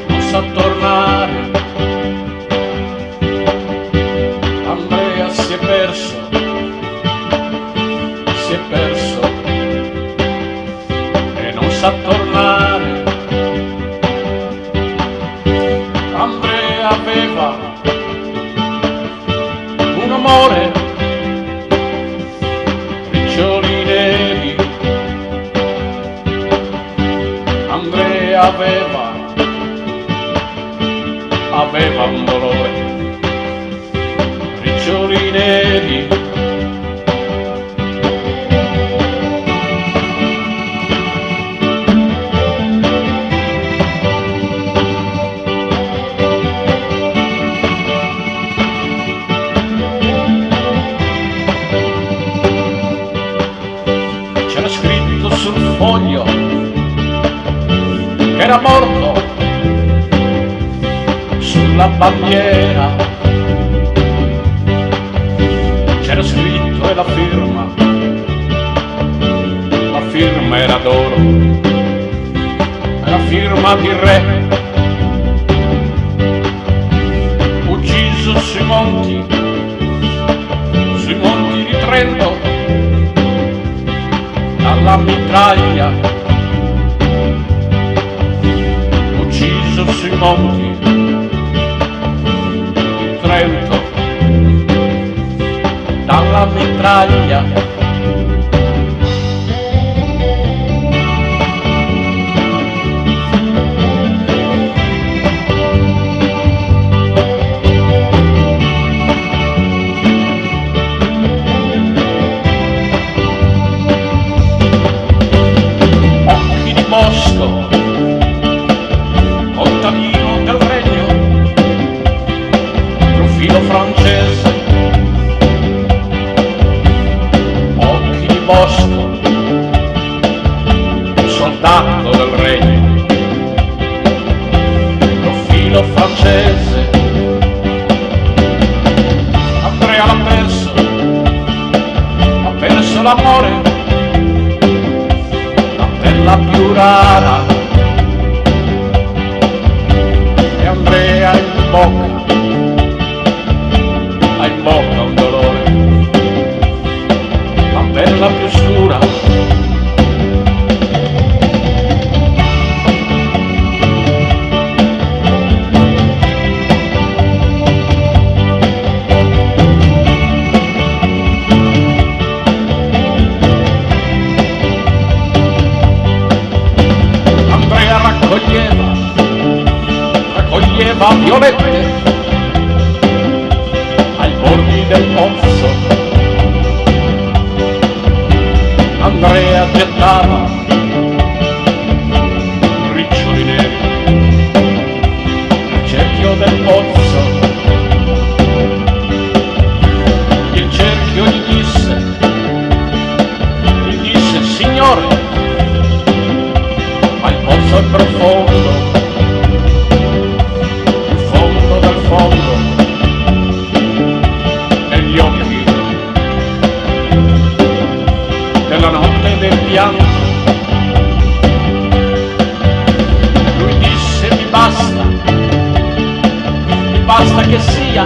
Non sa tornare. Andrea si è perso e non sa tornare. Andrea aveva un amore, riccioli neri. Andrea aveva un dolore, riccioli neri. C'era scritto sul foglio che era morto, sulla bandiera c'era scritto e la firma era d'oro, la firma di re, ucciso sui monti di Trento dalla mitraglia, ucciso sui monti di Trento dalla mitraglia. Occhi di bosco, contadino del regno, profilo francese. Occhi di bosco, soldato del regno, profilo francese. Andrea l'ha perso l'amore, la bella più rara. E Andrea ha in bocca un dolore, la bella più scura. Andrea raccoglieva violette ai bordi del pozzo. Andrea gettava riccioli neri nel cerchio del pozzo. Il cerchio gli disse signore, ma il pozzo è profondo, il fondo del fondo, e gli occhi della notte del pianto. Lui disse mi basta che sia